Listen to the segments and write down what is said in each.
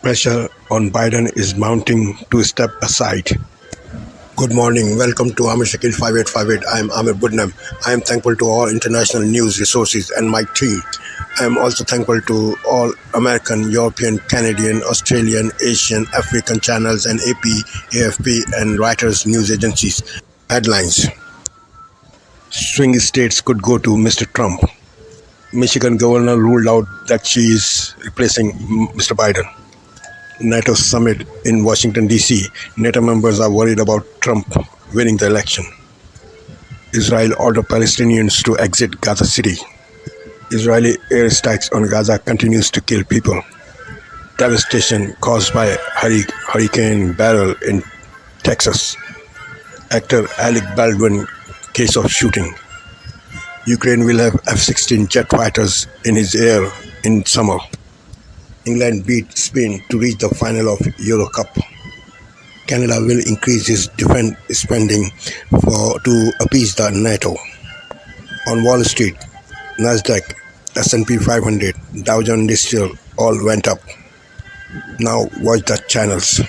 Pressure on Biden is mounting to step aside. Good morning. Welcome to Amir Shakil 5858. I am Amir Budnam. I am thankful to all international news resources and my team. I am also thankful to all American, European, Canadian, Australian, Asian, African channels and AP, AFP and Reuters news agencies. Headlines. Swing states could go to Mr. Trump. Michigan governor ruled out that she is replacing Mr. Biden. NATO summit in Washington, D.C. NATO members are worried about Trump winning the election. Israel ordered Palestinians to exit Gaza City. Israeli airstrikes on Gaza continues to kill people. Devastation caused by Hurricane Beryl in Texas. Actor Alec Baldwin case of shooting. Ukraine will have F-16 jet fighters in its air in summer. England beat Spain to reach the final of Euro Cup. Canada will increase its defense spending to appease the NATO. On Wall Street, Nasdaq, S&P 500, Dow Jones Industrial all went up. Now watch the channels.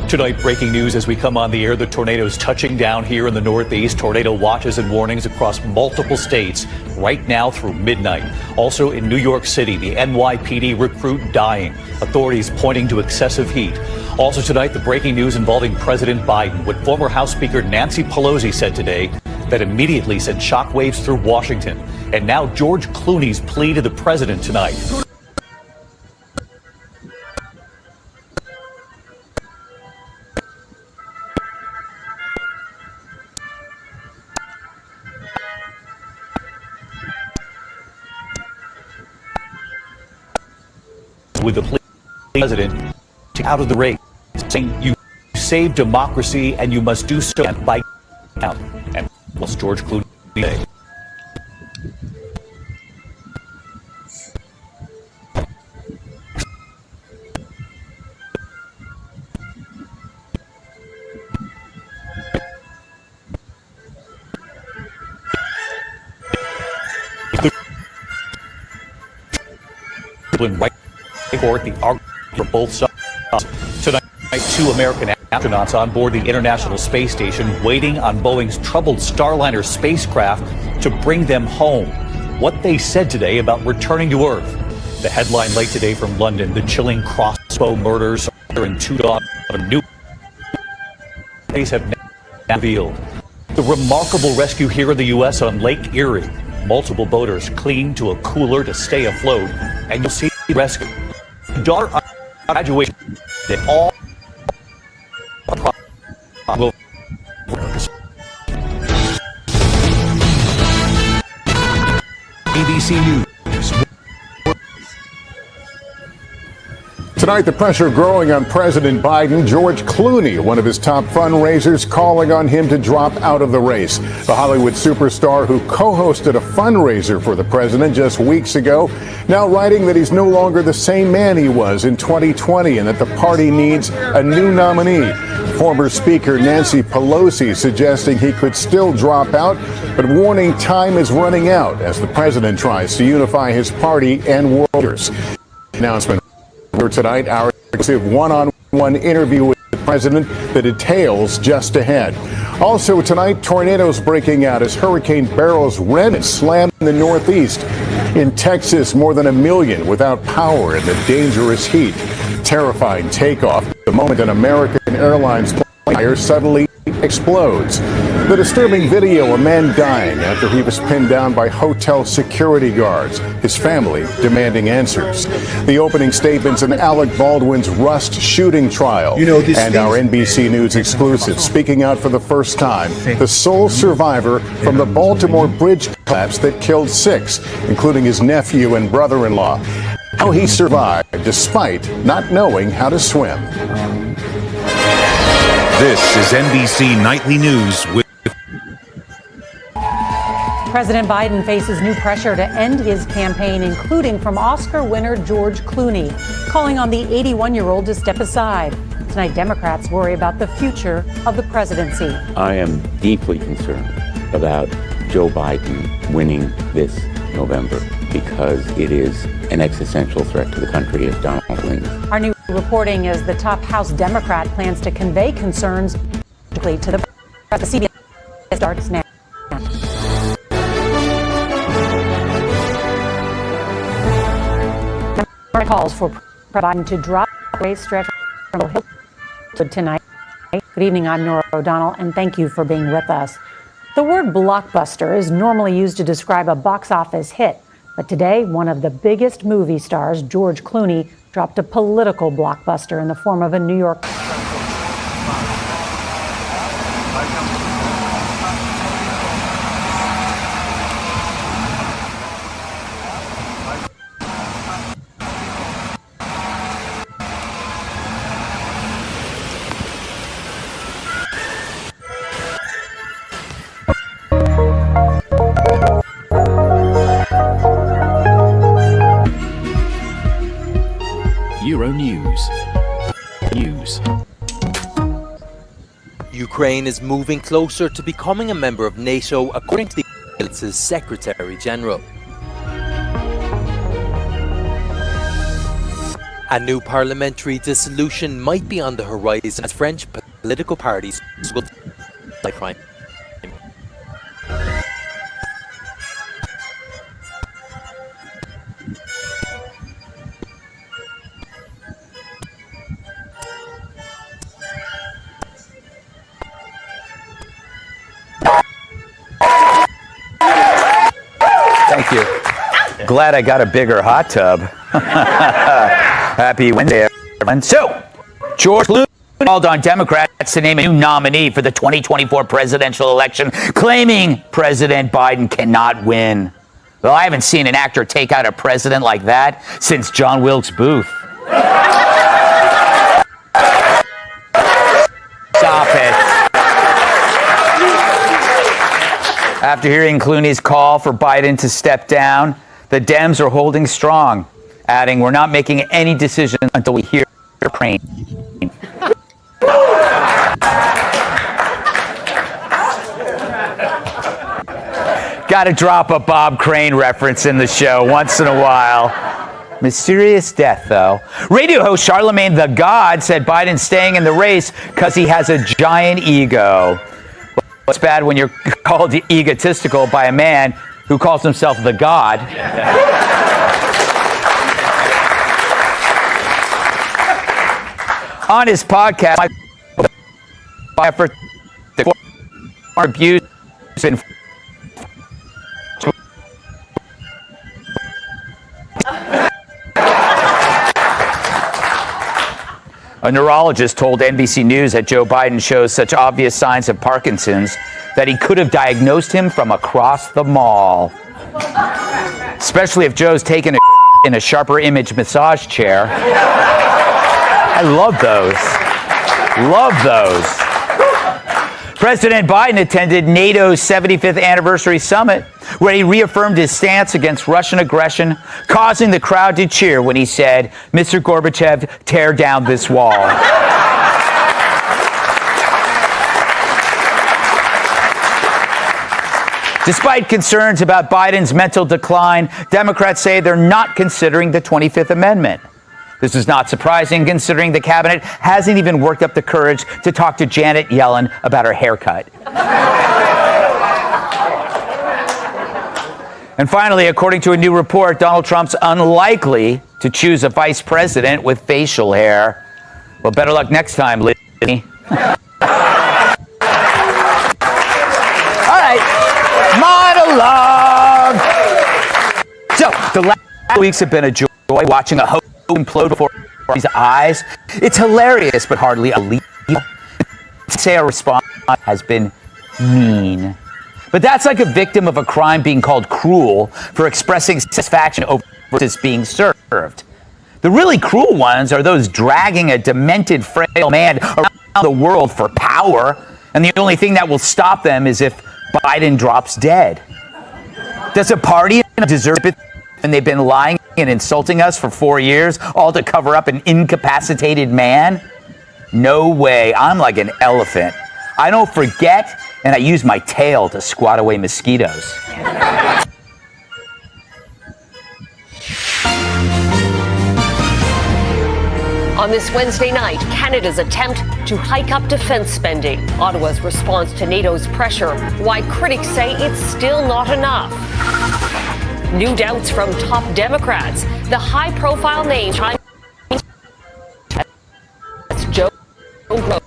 Tonight, breaking news as we come on the air. The tornadoes touching down here in the Northeast. Tornado watches and warnings across multiple states right now through midnight. Also in New York City, the NYPD recruit dying. Authorities pointing to excessive heat. Also tonight, the breaking news involving President Biden. What former House Speaker Nancy Pelosi said today that immediately sent shockwaves through Washington. And now George Clooney's plea to the president tonight. With the plea president out of the race, saying you save democracy and you must do so by out. And what's George Clooney say? Right for the argument for both sides. Tonight, 2 American astronauts on board the International Space Station waiting on Boeing's troubled Starliner spacecraft to bring them home. What they said today about returning to Earth. The headline late today from London, the chilling crossbow murders and 2 daughters of new police have now revealed. The remarkable rescue here in the U.S. on Lake Erie. Multiple boaters clinging to a cooler to stay afloat, and you'll see the rescue. Daughter graduation. They all will. ABC News. Tonight, the pressure growing on President Biden. George Clooney, one of his top fundraisers, calling on him to drop out of the race. The Hollywood superstar who co-hosted a fundraiser for the president just weeks ago, now writing that he's no longer the same man he was in 2020 and that the party needs a new nominee. Former Speaker Nancy Pelosi suggesting he could still drop out, but warning time is running out as the president tries to unify his party and worlders. Announcement tonight, our exclusive one-on-one interview with the president, the details just ahead. Also tonight, tornadoes breaking out as Hurricane Beryl's remnants slam in the Northeast. In Texas, more than 1 million without power in the dangerous heat. Terrifying takeoff the moment an American Airlines plane suddenly explodes. The disturbing video, a man dying after he was pinned down by hotel security guards, his family demanding answers. The opening statements in Alec Baldwin's Rust shooting trial. And our NBC News exclusive, speaking out for the first time, the sole survivor from the Baltimore bridge collapse that killed 6, including his nephew and brother-in-law. How he survived despite not knowing how to swim. This is NBC Nightly News with President Biden faces new pressure to end his campaign, including from Oscar winner George Clooney, calling on the 81-year-old to step aside. Tonight, Democrats worry about the future of the presidency. I am deeply concerned about Joe Biden winning this November because it is an existential threat to the country if Donald wins. Our new reporting is the top House Democrat plans to convey concerns to the CBS starts now. Calls for Biden to drop race stretch from Hill tonight. Good evening, I'm Nora O'Donnell, and thank you for being with us. The word blockbuster is normally used to describe a box office hit, but today, one of the biggest movie stars, George Clooney, dropped a political blockbuster in the form of a New York. News. Ukraine is moving closer to becoming a member of NATO, according to the alliance's Secretary General. A new parliamentary dissolution might be on the horizon as French political parties will fight crime. Thank you. Glad I got a bigger hot tub. Happy Wednesday, everyone. So, George Clooney called on Democrats to name a new nominee for the 2024 presidential election, claiming President Biden cannot win. Well, I haven't seen an actor take out a president like that since John Wilkes Booth. Stop it. After hearing Clooney's call for Biden to step down, the Dems are holding strong, adding, "We're not making any decisions until we hear Ukraine." Gotta drop a Bob Crane reference in the show once in a while. Mysterious death, though. Radio host Charlemagne the God said Biden's staying in the race because he has a giant ego. It's bad when you're called egotistical by a man who calls himself the God. On his podcast, my effort to abuse and a neurologist told NBC News that Joe Biden shows such obvious signs of Parkinson's that he could have diagnosed him from across the mall. Especially if Joe's taken in a sharper image massage chair. I love those. Love those. President Biden attended NATO's 75th anniversary summit, where he reaffirmed his stance against Russian aggression, causing the crowd to cheer when he said, "Mr. Gorbachev, tear down this wall." Despite concerns about Biden's mental decline, Democrats say they're not considering the 25th Amendment. This is not surprising, considering the cabinet hasn't even worked up the courage to talk to Janet Yellen about her haircut. And finally, according to a new report, Donald Trump's unlikely to choose a vice president with facial hair. Well, better luck next time, Liddy. All right, monologue. So, the last weeks have been a joy watching a host implode before his eyes. It's hilarious, but hardly a leap. Say our response has been mean. But that's like a victim of a crime being called cruel for expressing satisfaction over versus being served. The really cruel ones are those dragging a demented, frail man around the world for power, and the only thing that will stop them is if Biden drops dead. Does a party deserve it when they've been lying and insulting us for 4 years, all to cover up an incapacitated man? No way. I'm like an elephant. I don't forget, and I use my tail to squat away mosquitoes. On this Wednesday night, Canada's attempt to hike up defense spending, Ottawa's response to NATO's pressure, why critics say it's still not enough. New doubts from top Democrats. The high-profile name that's Joe Blow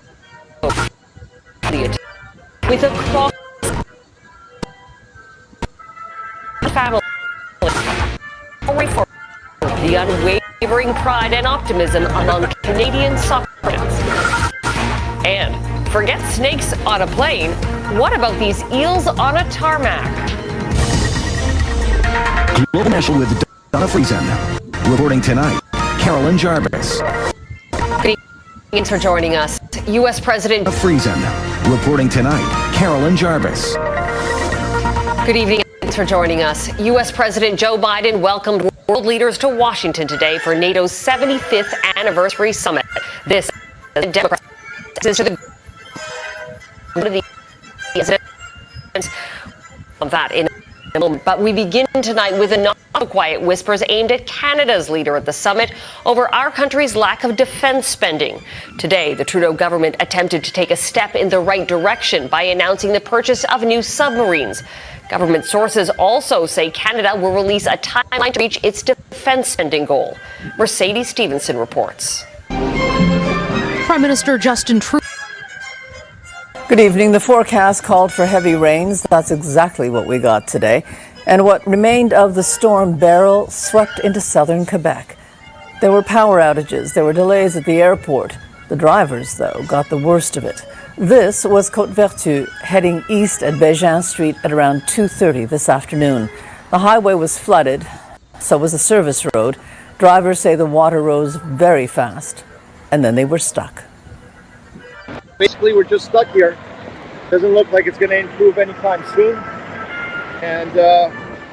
with a cross family for the unwavering pride and optimism among Canadian soccer fans. And forget snakes on a plane. What about these eels on a tarmac? Global National with Donna Friesen. Reporting tonight, Carolyn Jarvis. Thanks for joining us. U.S. President Friesen. Reporting tonight, Carolyn Jarvis. Good evening. Thanks for joining us. U.S. President Joe Biden welcomed world leaders to Washington today for NATO's 75th anniversary summit. This Democrats to the of that in a moment. But we begin tonight with a not so quiet whispers aimed at Canada's leader at the summit over our country's lack of defense spending. Today, the Trudeau government attempted to take a step in the right direction by announcing the purchase of new submarines. Government sources also say Canada will release a timeline to reach its defense spending goal. Mercedes Stevenson reports. Prime Minister Justin Trudeau. Good evening. The forecast called for heavy rains. That's exactly what we got today. And what remained of the storm Beryl swept into southern Quebec. There were power outages. There were delays at the airport. The drivers, though, got the worst of it. This was Côte-Vertu heading east at Bégin Street at around 2:30 this afternoon. The highway was flooded, so was the service road. Drivers say the water rose very fast, and then they were stuck. Basically, we're just stuck here. Doesn't look like it's going to improve anytime soon. And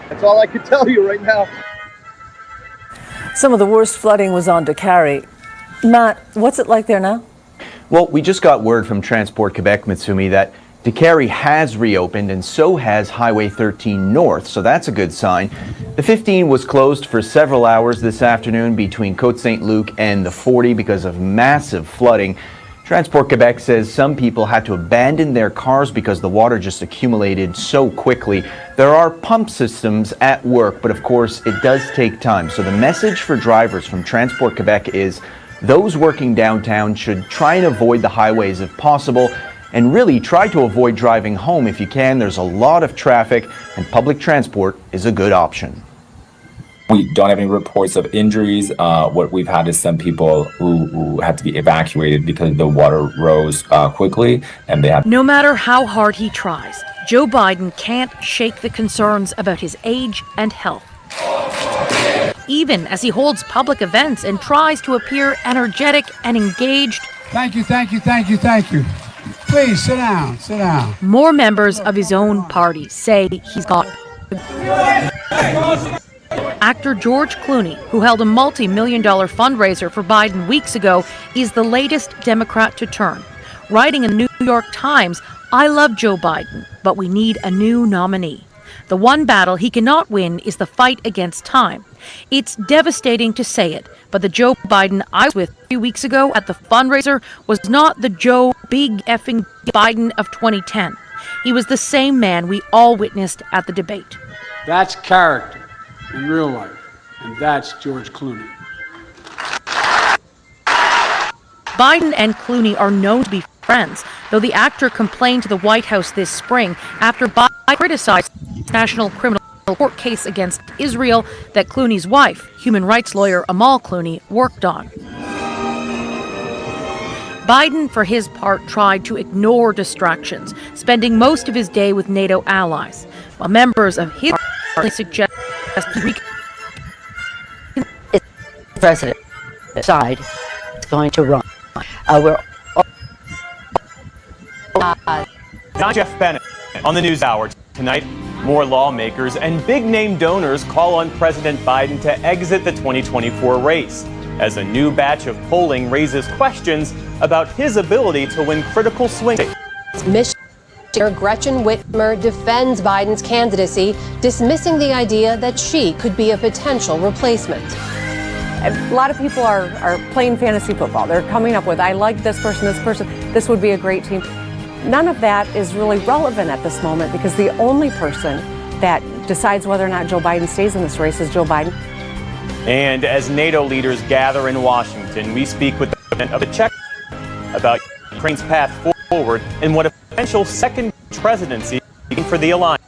that's all I can tell you right now. Some of the worst flooding was on Décarie. Matt, what's it like there now? Well, we just got word from Transport Quebec, Mitsumi, that Décarie has reopened and so has Highway 13 North, so that's a good sign. The 15 was closed for several hours this afternoon between Côte-Saint-Luc and the 40 because of massive flooding. Transport Quebec says some people had to abandon their cars because the water just accumulated so quickly. There are pump systems at work, but of course it does take time. So the message for drivers from Transport Quebec is those working downtown should try and avoid the highways if possible, and really try to avoid driving home if you can. There's a lot of traffic and public transport is a good option. We don't have any reports of injuries. What we've had is some people who had to be evacuated because the water rose quickly, and they have. No matter how hard he tries, Joe Biden can't shake the concerns about his age and health. Even as he holds public events and tries to appear energetic and engaged. Thank you, thank you, thank you, thank you. Please sit down, sit down. More members of his own party say he's got. Actor George Clooney, who held a multi-million-dollar fundraiser for Biden weeks ago, is the latest Democrat to turn. Writing in the New York Times, "I love Joe Biden, but we need a new nominee. The one battle he cannot win is the fight against time. It's devastating to say it, but the Joe Biden I was with a few weeks ago at the fundraiser was not the Joe Big effing Biden of 2010. He was the same man we all witnessed at the debate." That's character in real life, and that's George Clooney. Biden and Clooney are known to be friends, though the actor complained to the White House this spring after Biden criticized the National Criminal Court case against Israel that Clooney's wife, human rights lawyer Amal Clooney, worked on. Biden, for his part, tried to ignore distractions, spending most of his day with NATO allies, while members of his party suggest the president side is going to run. Not Jeff Bennett on the NewsHour tonight. More lawmakers and big-name donors call on President Biden to exit the 2024 race as a new batch of polling raises questions about his ability to win critical swing states. Michigan Gretchen Whitmer defends Biden's candidacy, dismissing the idea that she could be a potential replacement. A lot of people are playing fantasy football. They're coming up with, I like this person, this would be a great team. None of that is really relevant at this moment because the only person that decides whether or not Joe Biden stays in this race is Joe Biden. And as NATO leaders gather in Washington, we speak with the president of the Czech about Ukraine's path forward and what a potential second presidency for the alliance.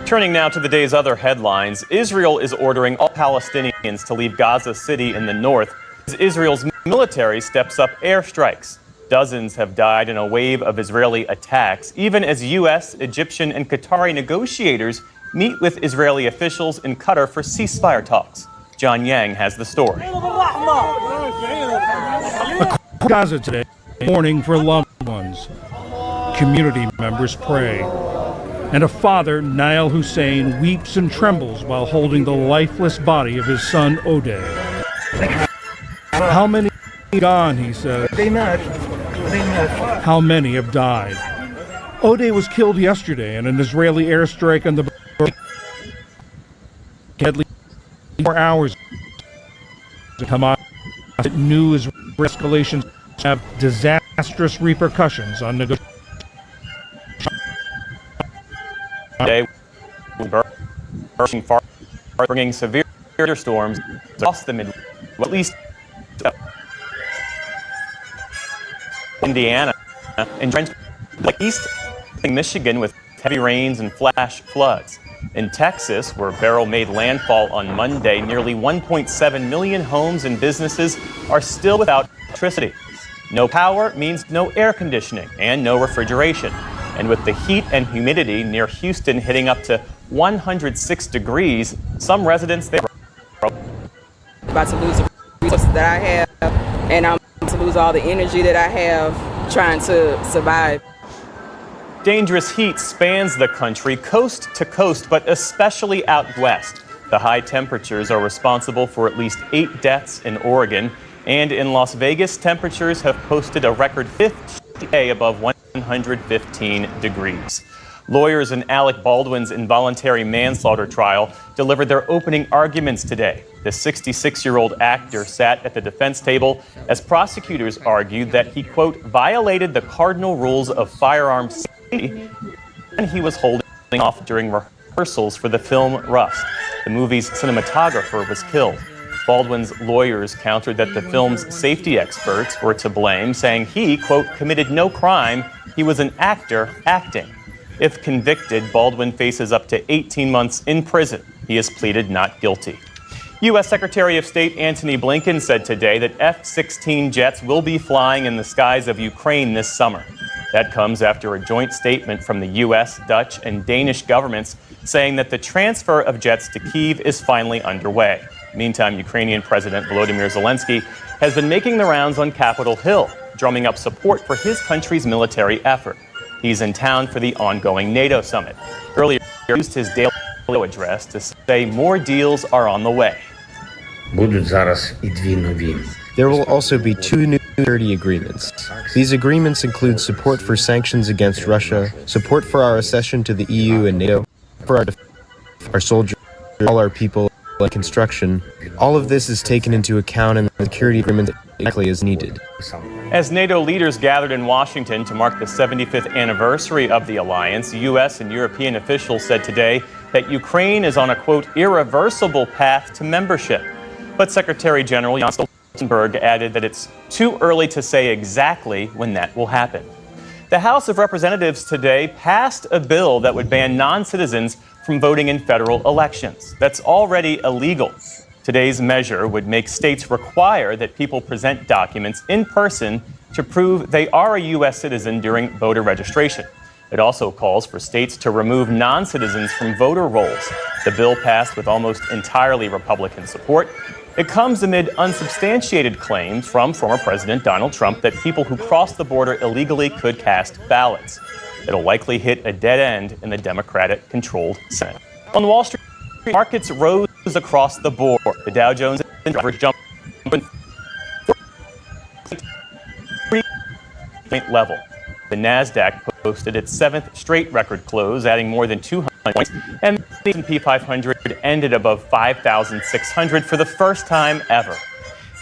Turning now to the day's other headlines, Israel is ordering all Palestinians to leave Gaza City in the north as Israel's military steps up airstrikes. Dozens have died in a wave of Israeli attacks, even as U.S., Egyptian, and Qatari negotiators meet with Israeli officials in Qatar for ceasefire talks. John Yang has the story. Gaza today, mourning for loved ones. Community members pray. And a father, Nail Hussein, weeps and trembles while holding the lifeless body of his son, Odeh. How many are gone, he says. How many have died? Odeh was killed yesterday in an Israeli airstrike on the deadly 4 hours. Hamas new Israeli escalations have disastrous repercussions on negotiations. Today, bringing severe storms across the Midwest, at least Indiana, and like east Michigan with heavy rains and flash floods. In Texas, where Beryl made landfall on Monday, nearly 1.7 million homes and businesses are still without electricity. No power means no air conditioning and no refrigeration. And with the heat and humidity near Houston hitting up to 106 degrees, some residents there about to lose the resources that I have, and I'm about to lose all the energy that I have trying to survive. Dangerous heat spans the country, coast to coast, but especially out west. The high temperatures are responsible for at least 8 deaths in Oregon, and in Las Vegas, temperatures have posted a record 5th day above 115 degrees. Lawyers in Alec Baldwin's involuntary manslaughter trial delivered their opening arguments today. The 66-year-old actor sat at the defense table as prosecutors argued that he, quote, violated the cardinal rules of firearms safety and he was holding off during rehearsals for the film Rust. The movie's cinematographer was killed. Baldwin's lawyers countered that the film's safety experts were to blame, saying he, quote, committed no crime, he was an actor acting. If convicted, Baldwin faces up to 18 months in prison. He has pleaded not guilty. U.S. Secretary of State Antony Blinken said today that F-16 jets will be flying in the skies of Ukraine this summer. That comes after a joint statement from the U.S., Dutch, and Danish governments saying that the transfer of jets to Kyiv is finally underway. Meantime, Ukrainian President Volodymyr Zelensky has been making the rounds on Capitol Hill, drumming up support for his country's military effort. He's in town for the ongoing NATO summit. Earlier, he used his daily address to say more deals are on the way. There will also be 2 new security agreements. These agreements include support for sanctions against Russia, support for our accession to the EU and NATO, for our soldiers, all our people, and construction. All of this is taken into account in the security agreement exactly as needed. As NATO leaders gathered in Washington to mark the 75th anniversary of the alliance, U.S. and European officials said today that Ukraine is on a, quote, irreversible path to membership. But Secretary General Jens Stoltenberg added that it's too early to say exactly when that will happen. The House of Representatives today passed a bill that would ban non-citizens from voting in federal elections. That's already illegal. Today's measure would make states require that people present documents in person to prove they are a U.S. citizen during voter registration. It also calls for states to remove non-citizens from voter rolls. The bill passed with almost entirely Republican support. It comes amid unsubstantiated claims from former President Donald Trump that people who cross the border illegally could cast ballots. It'll likely hit a dead end in the Democratic-controlled Senate. On Wall Street, markets rose across the board. The Dow Jones average jumped point level. The Nasdaq posted its 7th straight record close, adding more than 200 points, and the S&P 500 ended above 5,600 for the first time ever.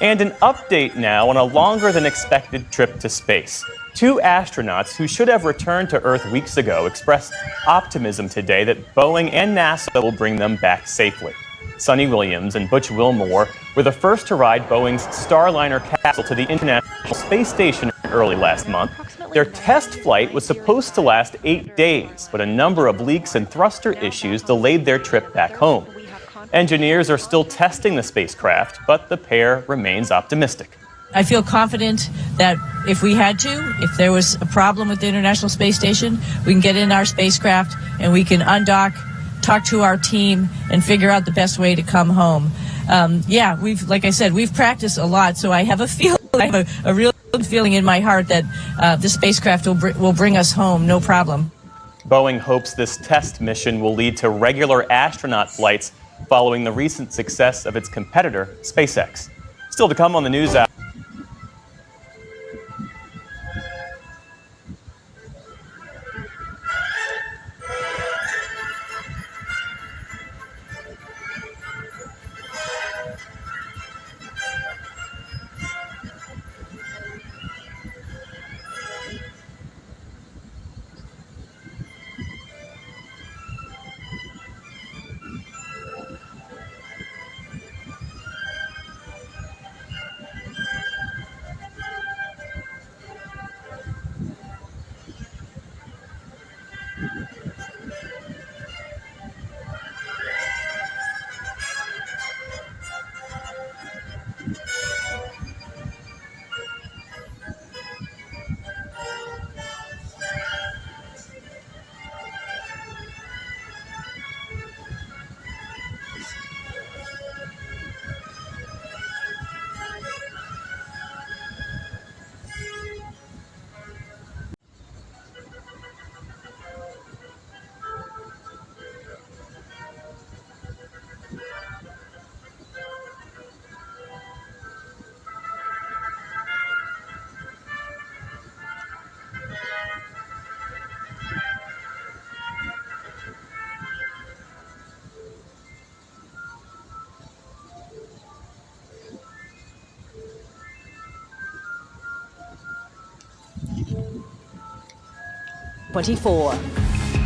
And an update now on a longer than expected trip to space. 2 astronauts who should have returned to Earth weeks ago expressed optimism today that Boeing and NASA will bring them back safely. Sonny Williams and Butch Wilmore were the first to ride Boeing's Starliner capsule to the International Space Station early last month. Their test flight was supposed to last 8 days, but a number of leaks and thruster issues delayed their trip back home. Engineers are still testing the spacecraft, but the pair remains optimistic. I feel confident that if we had to, if there was a problem with the International Space Station, we can get in our spacecraft and we can undock, talk to our team, and figure out the best way to come home. Like I said, we've practiced a lot, so I have a feeling, I have a real feeling in my heart that the spacecraft will bring us home, no problem. Boeing hopes this test mission will lead to regular astronaut flights following the recent success of its competitor, SpaceX. Still to come on the News Hour.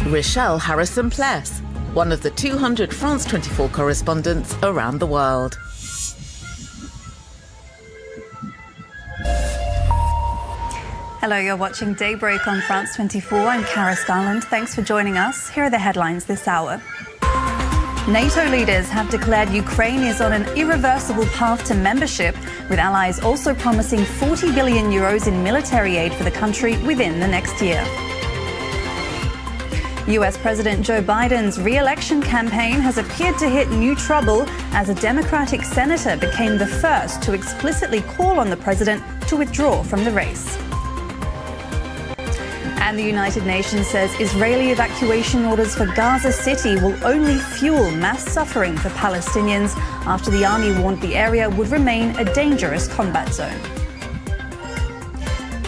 Rochelle Harrison-Pless, one of the 200 France 24 correspondents around the world. Hello, you're watching Daybreak on France 24. I'm Karis Garland. Thanks for joining us. Here are the headlines this hour. NATO leaders have declared Ukraine is on an irreversible path to membership, with allies also promising 40 billion euros in military aid for the country within the next year. US President Joe Biden's re-election campaign has appeared to hit new trouble as a Democratic senator became the first to explicitly call on the president to withdraw from the race. And the United Nations says Israeli evacuation orders for Gaza City will only fuel mass suffering for Palestinians after the army warned the area would remain a dangerous combat zone.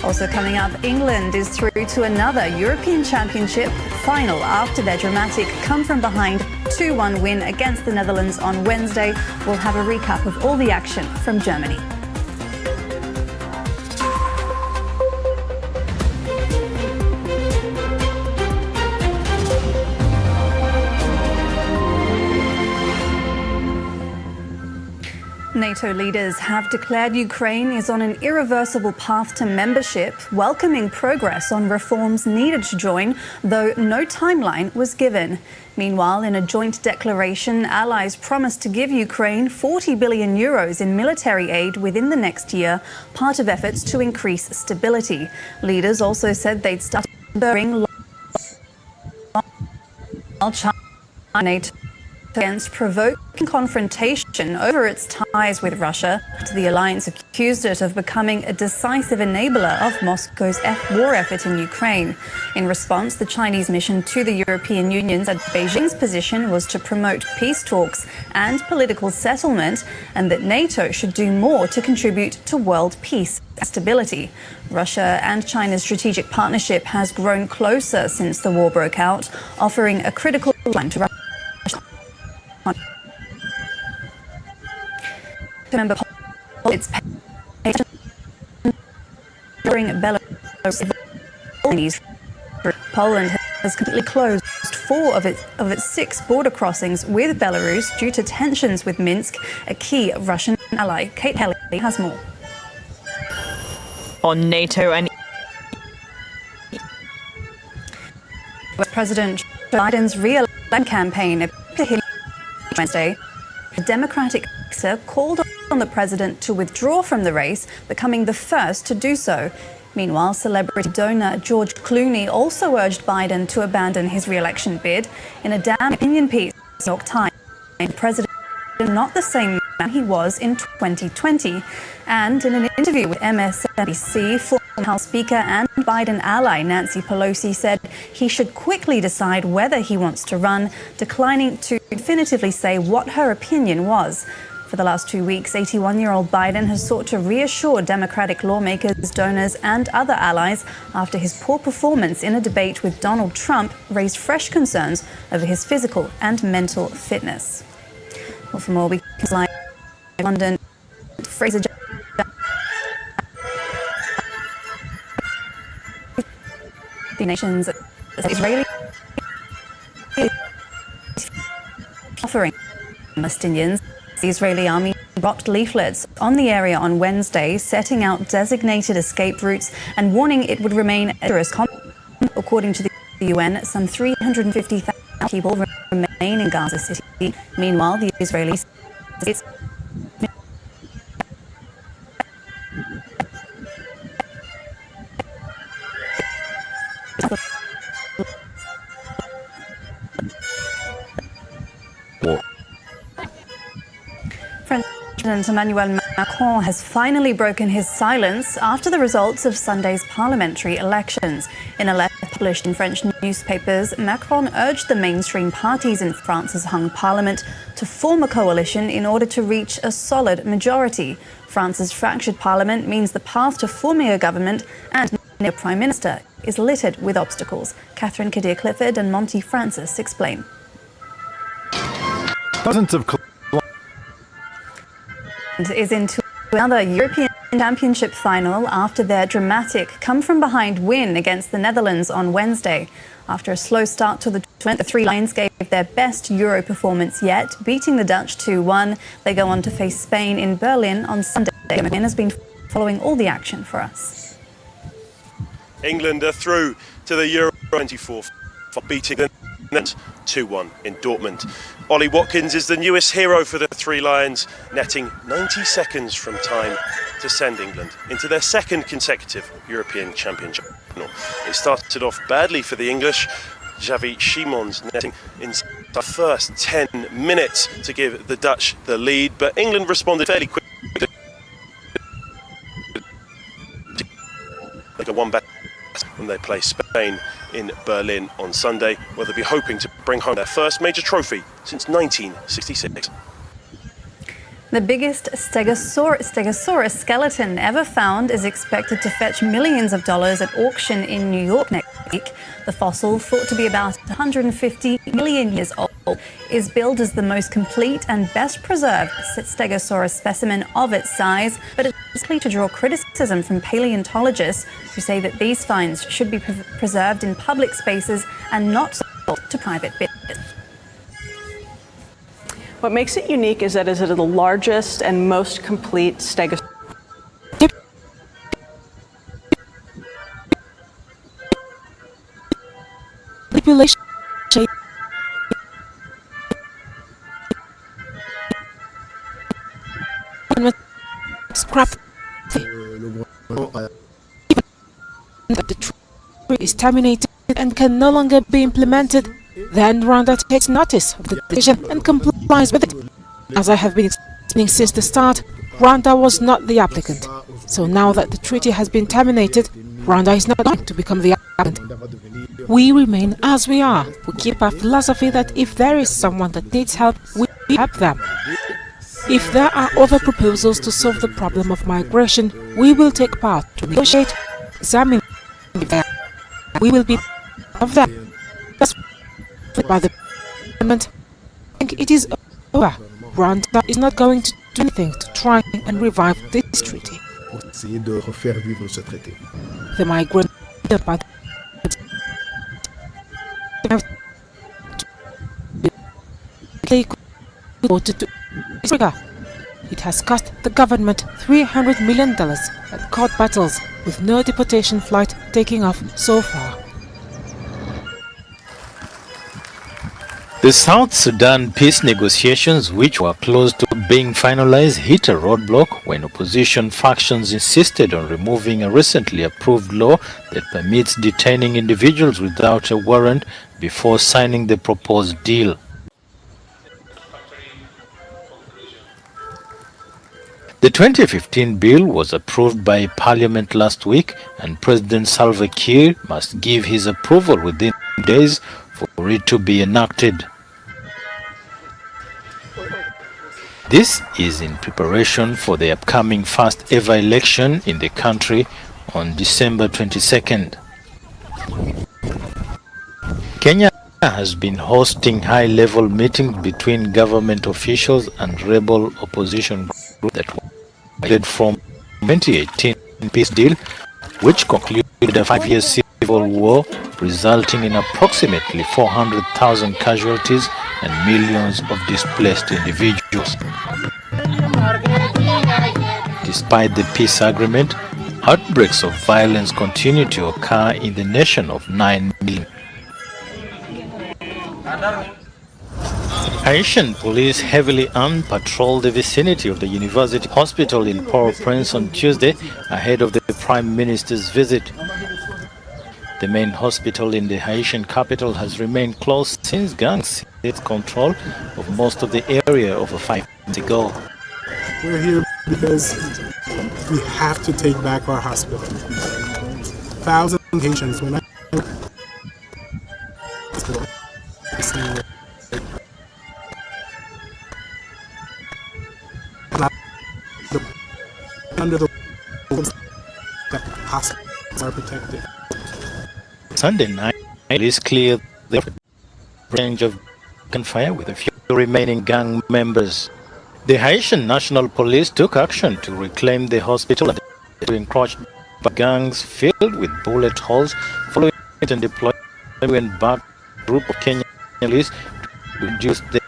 Also coming up, England is through to another European Championship final after their dramatic come-from-behind 2-1 win against the Netherlands on Wednesday. We'll have a recap of all the action from Germany. NATO leaders have declared Ukraine is on an irreversible path to membership, welcoming progress on reforms needed to join, though no timeline was given. Meanwhile, in a joint declaration, allies promised to give Ukraine 40 billion euros in military aid within the next year, part of efforts to increase stability. Leaders also said they'd start NATO against provoking confrontation over its ties with Russia after the alliance accused it of becoming a decisive enabler of Moscow's war effort in Ukraine. In response, the Chinese mission to the European Union said Beijing's position was to promote peace talks and political settlement, and that NATO should do more to contribute to world peace and stability. Russia and China's strategic partnership has grown closer since the war broke out, offering a critical line to Russia. Remember, its during Belarus. Poland has completely closed 4 of its 6 border crossings with Belarus due to tensions with Minsk, a key Russian ally. Kate Helly has more. On NATO and President Biden's re-election campaign appeared Wednesday. The Democratic leader called on the president to withdraw from the race, becoming the first to do so. Meanwhile, celebrity donor George Clooney also urged Biden to abandon his re-election bid. In a damn opinion piece, New York Times, the president is not the same man he was in 2020. And in an interview with MSNBC, former House Speaker and Biden ally Nancy Pelosi said he should quickly decide whether he wants to run, declining to definitively say what her opinion was. For the last 2 weeks, 81-year-old Biden has sought to reassure Democratic lawmakers, donors, and other allies after his poor performance in a debate with Donald Trump raised fresh concerns over his physical and mental fitness. Well, for more, we can slide London. Fraser the nation's Israeli offering Palestinians. The Israeli army dropped leaflets on the area on Wednesday, setting out designated escape routes and warning it would remain a dangerous conflict. According to the UN, some 350,000 people remain in Gaza City. Meanwhile, the Israelis President Emmanuel Macron has finally broken his silence after the results of Sunday's parliamentary elections. In a letter published in French newspapers, Macron urged the mainstream parties in France's hung parliament to form a coalition in order to reach a solid majority. France's fractured parliament means the path to forming a government and a prime minister is littered with obstacles. Catherine Kadir-Clifford and Monty Francis explain. Dozens of is into another European Championship final after their dramatic come-from-behind win against the Netherlands on Wednesday. After a slow start to the tournament, the Three Lions gave their best Euro performance yet, beating the Dutch 2-1. They go on to face Spain in Berlin on Sunday. Berlin has been following all the action for us. England are through to the Euro 24 for beating the Netherlands 2-1 in Dortmund. Ollie Watkins is the newest hero for the Three Lions, netting 90 seconds from time to send England into their second consecutive European Championship final. It started off badly for the English. Xavi Simons netting in the first 10 minutes to give the Dutch the lead, but England responded fairly quickly. They got one back when they play Spain in Berlin on Sunday, where they'll be hoping to bring home their first major trophy since 1966. The biggest Stegosaurus skeleton ever found is expected to fetch millions of dollars at auction in New York next week. The fossil, thought to be about 150 million years old, is billed as the most complete and best preserved Stegosaurus specimen of its size, but it's likely to draw criticism from paleontologists who say that these finds should be preserved in public spaces and not sold to private bidders. What makes it unique is that it is the largest and most complete Stegosaurus. Manipulation scrap the tree is terminated and can no longer be implemented, Then Rwanda takes notice of the decision and complies with it. As I have been explaining since the start, Rwanda was not the applicant. So now that the treaty has been terminated, Rwanda is not going to become the applicant. We remain as we are. We keep our philosophy that if there is someone that needs help, we help them. If there are other proposals to solve the problem of migration, we will take part to negotiate, examine if there are. We will be of them. That's by the government. I think it is over. Rwanda is not going to do anything to try and revive this treaty. The migrant it has cost the government $300 million at court battles, with no deportation flight taking off so far. The South Sudan peace negotiations, which were close to being finalized, hit a roadblock when opposition factions insisted on removing a recently approved law that permits detaining individuals without a warrant before signing the proposed deal. The 2015 bill was approved by Parliament last week, and President Salva Kiir must give his approval within days for it to be enacted. This is in preparation for the upcoming first ever election in the country on December 22nd. Kenya has been hosting high-level meetings between government officials and rebel opposition groups that were from 2018 peace deal, which concluded a 5-year civil war, resulting in approximately 400,000 casualties and millions of displaced individuals. Despite the peace agreement, outbreaks of violence continue to occur in the nation of 9 million. Haitian police heavily armed patrolled the vicinity of the University Hospital in Port-au-Prince on Tuesday ahead of the Prime Minister's visit. The main hospital in the Haitian capital has remained closed since gangs seized control of most of the area over 5 months ago. We're here because we have to take back our hospital. Thousands of Haitians, when I under the hospitals are protected. Sunday night, police cleared the range of gunfire with a few remaining gang members. The Haitian National Police took action to reclaim the hospital to encroach by gangs filled with bullet holes, following it and deployed back a group of Kenyan police to reduce the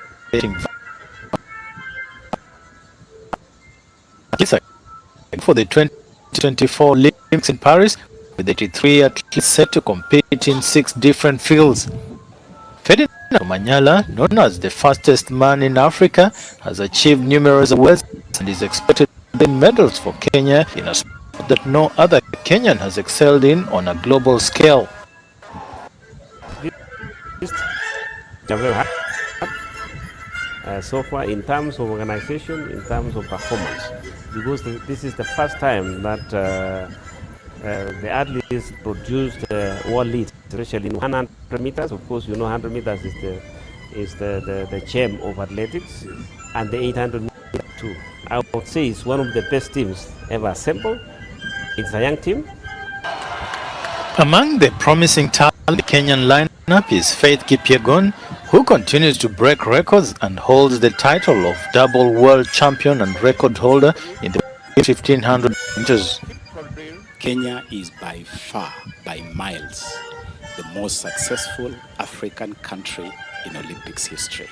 for the 2024 Olympics in Paris, with 83 athletes set to compete in 6 different fields. Ferdinand Manyala, known as the fastest man in Africa, has achieved numerous awards and is expected to win medals for Kenya in a sport that no other Kenyan has excelled in on a global scale. So far, in terms of organization, in terms of performance, because this is the first time that the athletes produced world leads, especially in 100 meters. Of course, you know 100 meters is the gem of athletics, and the 800 meters too. I would say it's one of the best teams ever assembled. It's a young team. Among the promising talent in the Kenyan lineup is Faith Kipyegon, who continues to break records and holds the title of double world champion and record holder in the 1500 meters. Kenya is by far, by miles, the most successful African country in Olympics history,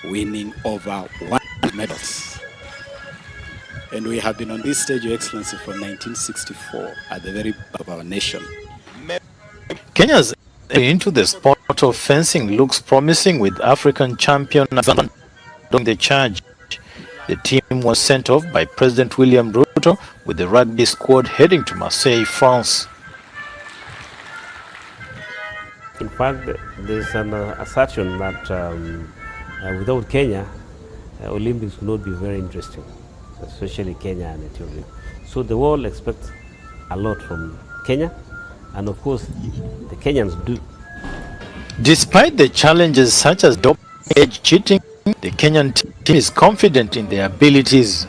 winning over 100 medals. And we have been on this stage, Your Excellency, from 1964 at the very back of our nation. Kenya's entry into the sport of fencing looks promising, with African champion leading the charge. The team was sent off by President William Ruto, with the rugby squad heading to Marseille, France. In fact, there's an assertion that without Kenya, Olympics would not be very interesting, especially Kenya and Ethiopia. So the world expects a lot from Kenya, and of course, the Kenyans do. Despite the challenges such as doping, age cheating, the Kenyan team is confident in their abilities.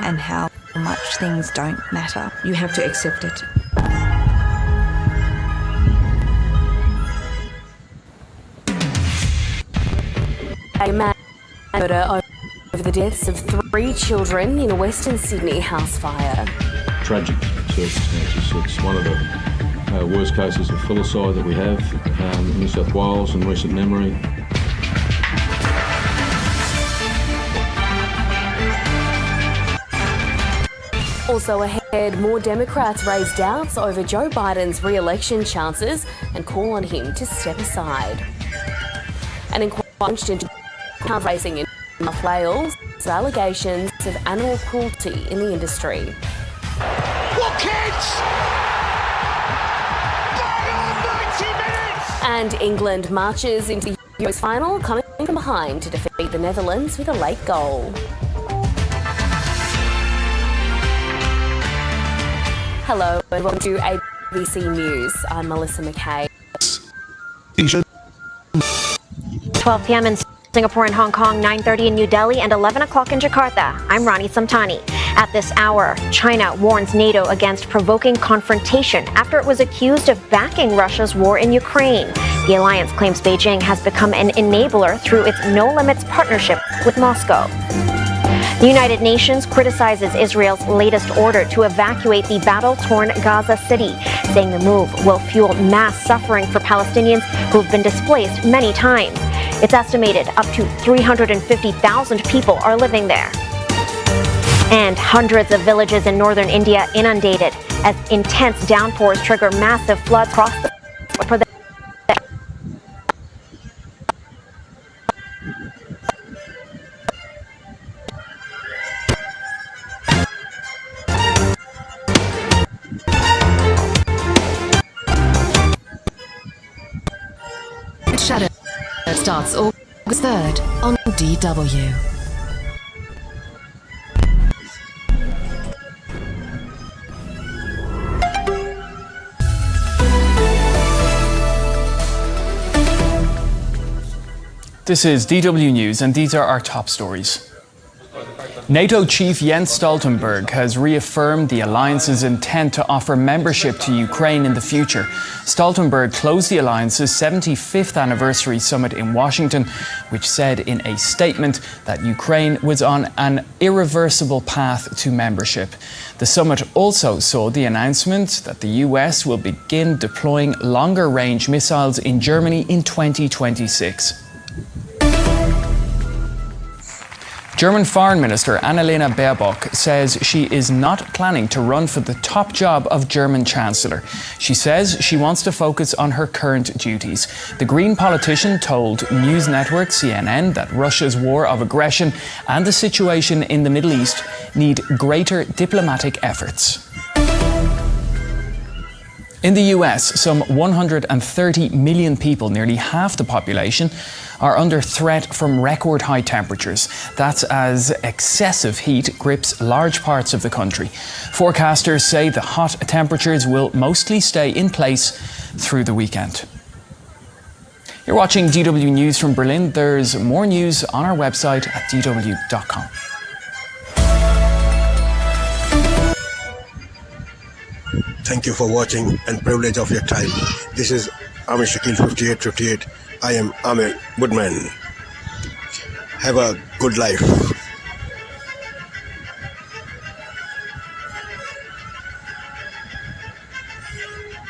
And how much things don't matter. You have to accept it. A man murder over the deaths of 3 children in a Western Sydney house fire. Tragic circumstances. It's one of the worst cases of filicide that we have in New South Wales in recent memory. Also ahead, more Democrats raise doubts over Joe Biden's re-election chances and call on him to step aside. An inquiry into car racing in New South Wales, allegations of animal cruelty in the industry. Watkins! By 90 minutes! And England marches into the Euros final, coming from behind to defeat the Netherlands with a late goal. Hello and welcome to ABC News. I'm Melissa McKay. 12 p.m. in Singapore and Hong Kong, 9:30 in New Delhi, and 11 o'clock in Jakarta. I'm Rani Samtani. At this hour, China warns NATO against provoking confrontation after it was accused of backing Russia's war in Ukraine. The alliance claims Beijing has become an enabler through its no-limits partnership with Moscow. The United Nations criticizes Israel's latest order to evacuate the battle-torn Gaza City, saying the move will fuel mass suffering for Palestinians who have been displaced many times. It's estimated up to 350,000 people are living there. And hundreds of villages in northern India inundated as intense downpours trigger massive floods across the for the Shadow starts August 3rd on DW. This is DW News, and these are our top stories. NATO chief Jens Stoltenberg has reaffirmed the alliance's intent to offer membership to Ukraine in the future. Stoltenberg closed the alliance's 75th anniversary summit in Washington, which said in a statement that Ukraine was on an irreversible path to membership. The summit also saw the announcement that the US will begin deploying longer-range missiles in Germany in 2026. German Foreign Minister Annalena Baerbock says she is not planning to run for the top job of German Chancellor. She says she wants to focus on her current duties. The Green politician told news network CNN that Russia's war of aggression and the situation in the Middle East need greater diplomatic efforts. In the US, some 130 million people, nearly half the population, are under threat from record high temperatures. That's as excessive heat grips large parts of the country. Forecasters say the hot temperatures will mostly stay in place through the weekend. You're watching DW News from Berlin. There's more news on our website at dw.com. Thank you for watching and privilege of your time. This is Amir Shakil 5858. I am Amir Woodman. Have a good life.